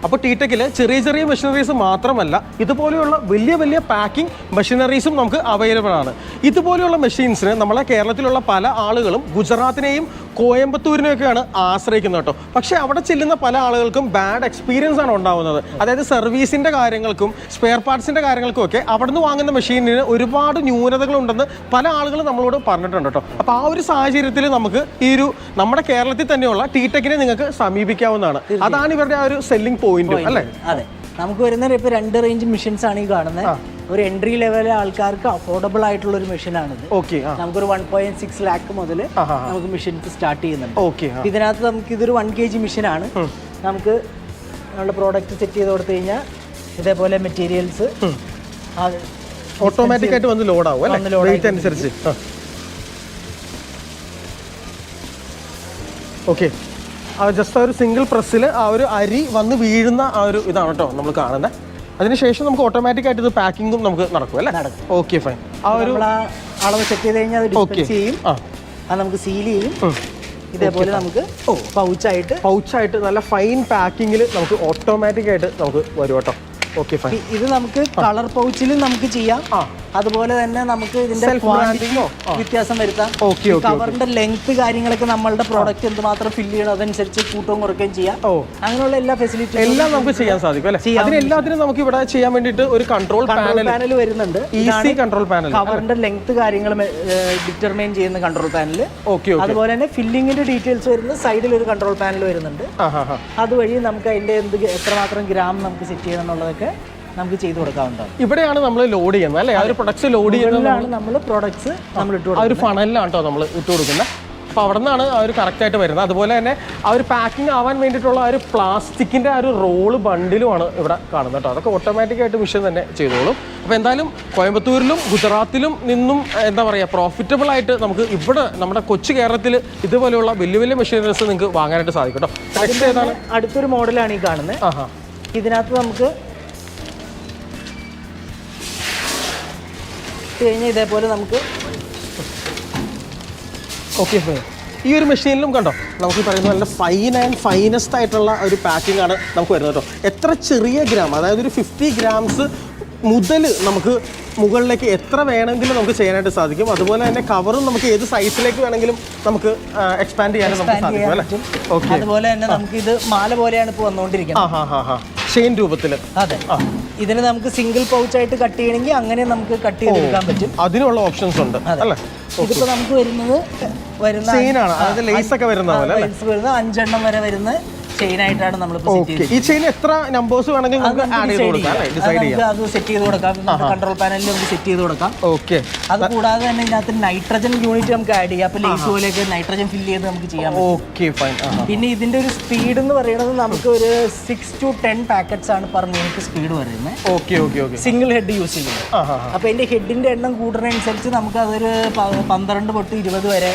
അപ്പോൾ ടി-ടെക്കിൽ ചെറിയ ചെറിയ മെഷീനറീസ് മാത്രമല്ല ഇതുപോലെയുള്ള വലിയ വലിയ പാക്കിംഗ് മെഷീനറീസും നമുക്ക് അവൈലബിൾ ആണ്. ഇതുപോലെയുള്ള മെഷീൻസിന് നമ്മളെ കേരളത്തിലുള്ള പല ആളുകളും ഗുജറാത്തിനെയും കോയമ്പത്തൂരിനെയൊക്കെയാണ് ആശ്രയിക്കുന്നത് കേട്ടോ. പക്ഷേ അവിടെ ചെല്ലുന്ന പല ആളുകൾക്കും ബാഡ് എക്സ്പീരിയൻസ് ആണ് ഉണ്ടാകുന്നത്. അതായത് സർവീസിൻ്റെ കാര്യങ്ങൾക്കും സ്പെയർ പാർട്സിൻ്റെ കാര്യങ്ങൾക്കും ഒക്കെ അവിടെ നിന്ന് വാങ്ങുന്ന മെഷീനിന് ഒരുപാട് ന്യൂനതകളുണ്ടെന്ന് പല ആളുകളും നമ്മളോട് പറഞ്ഞിട്ടുണ്ട് കേട്ടോ. അപ്പോൾ ആ ഒരു സാഹചര്യത്തിൽ നമുക്ക് നമ്മുടെ കേരളത്തിൽ തന്നെയുള്ള ടി-ടെക്കിനെ നിങ്ങൾക്ക് സമീപിക്കാവുന്നതാണ്. അതാണ് ഇവരുടെ ആ ഒരു സെല്ലിംഗ് പോയിന്റ് അല്ലേ? അതെ, നമുക്ക് വരുന്നത് ഇപ്പോൾ 2 റേഞ്ച് മെഷീൻസ് ആണ് ഈ കാണുന്നത്. ഒരു എൻട്രി ലെവലിലെ ആൾക്കാർക്ക് അഫോർഡബിൾ ആയിട്ടുള്ള ഒരു മെഷീനാണിത്. നമുക്കൊരു 1.6 ലാക്ക് മുതൽ നമുക്ക് മെഷീൻസ് സ്റ്റാർട്ട് ചെയ്യുന്നുണ്ട്. ഇതിനകത്ത് നമുക്ക് ഇതൊരു 1 kg മെഷീനാണ്. നമുക്ക് നമ്മുടെ പ്രോഡക്റ്റ് സെറ്റ് ചെയ്ത് കൊടുത്തു കഴിഞ്ഞാൽ ഇതേപോലെ മെറ്റീരിയൽസ് ഓട്ടോമാറ്റിക് ആയിട്ട് വന്ന് ലോഡ് ആവും അനുസരിച്ച്. ഓക്കെ, ജസ്റ്റ് ആ ഒരു സിംഗിൾ പ്രസ്സിൽ ആ ഒരു അരി വന്ന് വീഴുന്ന ആ ഒരു ഇതാണ് കേട്ടോ നമ്മൾ കാണുന്നത്. അതിനുശേഷം നമുക്ക് ഓട്ടോമാറ്റിക് ആയിട്ട് ഇത് പാക്കിങ്ങും നമുക്ക് നടക്കും അല്ലേ? നടക്കും. Okay, fine. ആ ഒരു അളവ് സെറ്റ് ചെയ്ത് കഴിഞ്ഞാൽ അത് ഡിസ്പെൻസ് ചെയ്യും. അത് നമുക്ക് സീൽ ചെയ്യും. ഇതേപോലെ നമുക്ക് പൗച്ചായിട്ട് നല്ല ഫൈൻ പാക്കിങ്ങിൽ നമുക്ക് ഓട്ടോമാറ്റിക് ആയിട്ട് നമുക്ക് വരും കേട്ടോ. Okay, fine. ഇത് നമുക്ക് കളർ പൗച്ചിലും നമുക്ക് ചെയ്യാം. അതുപോലെ തന്നെ നമുക്ക് ഇതിന്റെ വ്യത്യാസം വരുത്താം. കവറിന്റെ ലെങ്ത് കാര്യങ്ങളൊക്കെ നമ്മളുടെ പ്രോഡക്റ്റ് എന്തുമാത്രം ഫില്ല് ചെയ്യണം അതനുസരിച്ച് കൂട്ടവും കുറയ്ക്കുകയും ചെയ്യാം. അങ്ങനെയുള്ള എല്ലാ ഫെസിലിറ്റീസും എല്ലാം നമുക്ക് ചെയ്യാൻ സാധിക്കും അല്ലേ? അതിനെല്ലാത്തിനും നമുക്ക് ഇവിടെ ചെയ്യാൻ വേണ്ടിയിട്ട് ഒരു കൺട്രോൾ പാനൽ വരുന്നുണ്ട്. ഈസി കൺട്രോൾ പാനൽ, കവറിന്റെ ലെങ്ത് കാര്യങ്ങൾ ഡിറ്റർമൈൻ ചെയ്യുന്ന കൺട്രോൾ പാനൽ. അതുപോലെ തന്നെ ഫില്ലിങ്ങിന്റെ ഡീറ്റെയിൽസ് വരുന്ന സൈഡിൽ ഒരു കൺട്രോൾ പാനൽ വരുന്നുണ്ട്. അതുവഴി നമുക്ക് അതിന്റെ എത്രമാത്രം ഗ്രാം നമുക്ക് സെറ്റ് ചെയ്യണം എന്നുള്ളതൊക്കെ നമുക്ക് ചെയ്തു കൊടുക്കാവുന്നതാണ്. ഇവിടെയാണ് നമ്മൾ ലോഡ് ചെയ്യുന്നത് അല്ലേ? ആ ഒരു പ്രൊഡക്ട്സ് ലോഡ് ചെയ്യുന്നതാണ് നമ്മൾ പ്രോഡക്ട്സ് നമ്മൾ ഇട്ട് കൊടുക്കുന്നത്. ആ ഒരു ഫണലിലാണ് കേട്ടോ നമ്മൾ ഇട്ട് കൊടുക്കുന്നത്. അപ്പോൾ അവിടെ നിന്നാണ് ആ ഒരു കറക്റ്റായിട്ട് വരുന്നത്. അതുപോലെ തന്നെ ആ ഒരു പാക്കിംഗ് ആവാൻ വേണ്ടിയിട്ടുള്ള ആ ഒരു പ്ലാസ്റ്റിക്കിൻ്റെ ആ ഒരു റോള് ബണ്ടിലുമാണ് ഇവിടെ കാണുന്നത് കേട്ടോ. അതൊക്കെ ഓട്ടോമാറ്റിക്കായിട്ട് മിഷൻ തന്നെ ചെയ്തോളും. അപ്പോൾ എന്തായാലും കോയമ്പത്തൂരിലും ഗുജറാത്തിലും നിന്നും എന്താ പറയുക പ്രോഫിറ്റബിൾ ആയിട്ട് നമുക്ക് ഇവിടെ നമ്മുടെ കൊച്ചു കേരളത്തിൽ ഇതുപോലെയുള്ള വലിയ വലിയ മെഷീനറീസ് നിങ്ങൾക്ക് വാങ്ങാനായിട്ട് സാധിക്കും കേട്ടോ. നെക്സ്റ്റ് ഏതാണ്? അടുത്തൊരു മോഡലാണ് ഈ കാണുന്നത്. ഇതിനകത്ത് നമുക്ക് കഴിഞ്ഞാൽ ഇതേപോലെ നമുക്ക് ഈ ഒരു മെഷീനിലും കണ്ടോ നമുക്ക് പറയുന്നത് നല്ല ഫൈൻ ആൻഡ് ഫൈനസ്റ്റ് ആയിട്ടുള്ള ഒരു പാക്കിംഗ് ആണ് നമുക്ക് വരുന്നത് കേട്ടോ. എത്ര ചെറിയ ഗ്രാം, അതായത് ഒരു 50 ഗ്രാംസ് മുതൽ നമുക്ക് മുകളിലേക്ക് എത്ര വേണമെങ്കിലും നമുക്ക് ചെയ്യാനായിട്ട് സാധിക്കും. അതുപോലെ തന്നെ കവറും നമുക്ക് ഏത് സൈസിലേക്ക് വേണമെങ്കിലും നമുക്ക് എക്സ്പാൻഡ് ചെയ്യാനും നമുക്ക് സാധിക്കും അല്ലേ? ഓക്കെ, അതുപോലെ തന്നെ നമുക്ക് ഇത് മാല പോലെയാണ് ഇപ്പോൾ വന്നുകൊണ്ടിരിക്കുന്നത്, ചെയിൻ രൂപത്തിൽ. അതെ, ഇതിന് നമുക്ക് സിംഗിൾ പൗച്ച് ആയിട്ട് കട്ട് ചെയ്യണമെങ്കിൽ അങ്ങനെ നമുക്ക് കട്ട് ചെയ്തെടുക്കാൻ പറ്റും. അതിനുള്ള ഓപ്ഷൻസ് ഉണ്ട് അല്ലേ? ഇതിപ്പോ നമുക്ക് വരുന്ന ചെയിനാണ്, അതായത് ലേസ് ഒക്കെ വരുന്ന പോലെ 5 എണ്ണം വരെ വരുന്ന ചെയിൻ ആയിട്ടാണ് നമ്മൾ ഈ ചെയിൻ എത്ര നമ്പേഴ്സ് വേണമെങ്കിലും നമുക്ക് ആഡ് ചെയ്ത് കൊടുക്കാം, ഡിസൈഡ് ചെയ്യാം. അത് സെറ്റ് ചെയ്ത് കൊടുക്കാം, കൺട്രോൾ പാനലിൽ നമുക്ക് സെറ്റ് ചെയ്ത് കൊടുക്കാം. ഓക്കെ, അത് കൂടാതെ തന്നെ ഇതിനകത്ത് നൈട്രജൻ യൂണിറ്റ് നമുക്ക് ആഡ് ചെയ്യാം. അപ്പോൾ ലേസ് പോലെയൊക്കെ നൈട്രജൻ ഫില്ല് ചെയ്ത് നമുക്ക് ചെയ്യാം. Okay, fine. പിന്നെ ഇതിന്റെ ഒരു സ്പീഡ് എന്ന് പറയുന്നത് നമുക്ക് ഒരു 6 to 10 പാക്കറ്റ്സ് ആണ് പെർ മിനിറ്റ് സ്പീഡ് വരുന്നത്. ഓക്കെ, സിംഗിൾ ഹെഡ് യൂസ് ചെയ്യുന്നത്. അപ്പോൾ അതിന്റെ ഹെഡിന്റെ എണ്ണം കൂടുന്നതനുസരിച്ച് നമുക്ക് അതൊരു 12 തൊട്ട് 20 വരെ,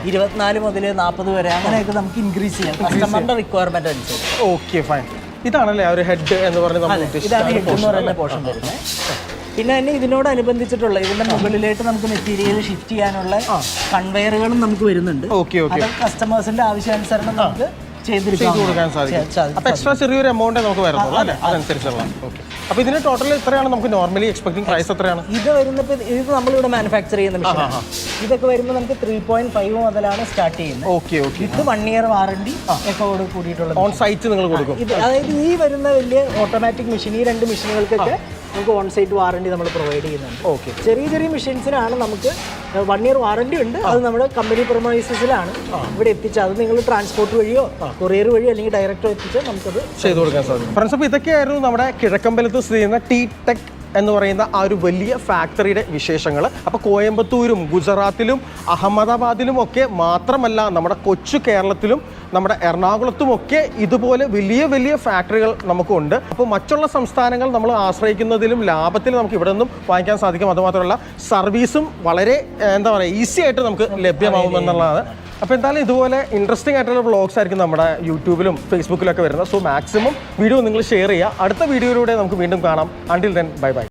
24 മുതൽ 40 വരെ അങ്ങനെയൊക്കെ നമുക്ക് ഇൻക്രീസ് ചെയ്യാം കസ്റ്റമറിന്റെ റിക്വയർമെന്റ്. Okay, fine. ഇതാണല്ലേ ആ ഒരു ഹെഡ് എന്ന് പറയുന്നത്? ഇതാണ് ഹെഡ് എന്ന് പറയുന്ന പോർഷൻ വരുന്നത്. പിന്നെ തന്നെ ഇതിനോടനുബന്ധിച്ചിട്ടുള്ള ഇതിന്റെ മുകളിലേക്ക് നമുക്ക് മെറ്റീരിയൽ ഷിഫ്റ്റ് ചെയ്യാനുള്ള കൺവെയറുകളും നമുക്ക് വരുന്നുണ്ട്. അത് കസ്റ്റമേഴ്സിന്റെ ആവശ്യാനുസരണം നമുക്ക് ചെയ്ത് കൊടുക്കാൻ സാധിക്കും. അപ്പോൾ എക്സ്ട്രാ ചെറിയൊരു എമൗണ്ട് നമുക്ക് വരുന്നുള്ളൂ അല്ലേ? അതനുസരിച്ചുള്ള. ഓക്കെ, അപ്പോൾ ഇതിന് ടോട്ടൽ എത്രയാണ് നമുക്ക് നോർമലി എക്സ്പെക്ടിങ് പ്രൈസ് എത്രയാണ്? ഇത് വരുന്നപ്പോൾ ഇത് നമ്മളിവിടെ മാനുഫാക്ചർ ചെയ്യുന്ന മെഷീനാണ്. ഇതൊക്കെ വരുമ്പോൾ നമുക്ക് 3.5 മുതലാണ് സ്റ്റാർട്ട് ചെയ്യുന്നത്. ഓക്കെ, ഇത് 1 year വാറണ്ടി ഒക്കെ കൂടിയിട്ടുള്ള ഓൺ സൈറ്റ് നിങ്ങൾ കൊടുക്കും. അതായത് ഈ വരുന്ന വലിയ ഓട്ടോമാറ്റിക് മെഷീൻ, ഈ 2 മെഷീനുകൾക്കൊക്കെ നമുക്ക് ഓൺ സൈറ്റ് വാറണ്ടി നമ്മൾ പ്രൊവൈഡ് ചെയ്യുന്നുണ്ട്. ഓക്കെ, ചെറിയ മെഷീൻസിനാണ് നമുക്ക് 1 year വാറണ്ടി ഉണ്ട്. അത് നമ്മുടെ കമ്പനി പ്രൊമൈസസിലാണ് ഇവിടെ എത്തിച്ചാൽ അത് നിങ്ങൾ ട്രാൻസ്പോർട്ട് വഴിയോ കൊറിയർ വഴിയോ അല്ലെങ്കിൽ ഡയറക്റ്റോ എത്തിച്ചാൽ നമുക്കത് ചെയ്തു കൊടുക്കാൻ സാധിക്കും. ഫ്രണ്ട്സ്, അപ്പോൾ ഇതൊക്കെയായിരുന്നു നമ്മുടെ കിഴക്കമ്പലത്ത് സ്ഥിതി ചെയ്യുന്ന ടി-ടെക് എന്ന് പറയുന്ന ആ ഒരു വലിയ ഫാക്ടറിയുടെ വിശേഷങ്ങൾ. അപ്പോൾ കോയമ്പത്തൂരും ഗുജറാത്തിലും അഹമ്മദാബാദിലും ഒക്കെ മാത്രമല്ല നമ്മുടെ കൊച്ചു കേരളത്തിലും നമ്മുടെ എറണാകുളത്തുമൊക്കെ ഇതുപോലെ വലിയ വലിയ ഫാക്ടറികൾ നമുക്കുണ്ട്. അപ്പോൾ മറ്റുള്ള സംസ്ഥാനങ്ങൾ നമ്മൾ ആശ്രയിക്കുന്നതിലും ലാഭത്തിൽ നമുക്ക് ഇവിടെ നിന്നും വാങ്ങിക്കാൻ സാധിക്കും. അതുമാത്രമല്ല സർവീസും വളരെ എന്താ പറയുക ഈസി ആയിട്ട് നമുക്ക് ലഭ്യമാകുമെന്നുള്ളതാണ്. അപ്പോൾ എന്തായാലും ഇതുപോലെ ഇൻട്രസ്റ്റിംഗ് ആയിട്ടുള്ള വ്ളോഗ്സ് ആയിരിക്കും നമ്മുടെ യൂട്യൂബിലും ഫേസ്ബുക്കിലൊക്കെ വരുന്നത്. സോ മാക്സിമം വീഡിയോ നിങ്ങൾ ഷെയർ ചെയ്യുക. അടുത്ത വീഡിയോയിലൂടെ നമുക്ക് വീണ്ടും കാണാം. Until then, bye bye.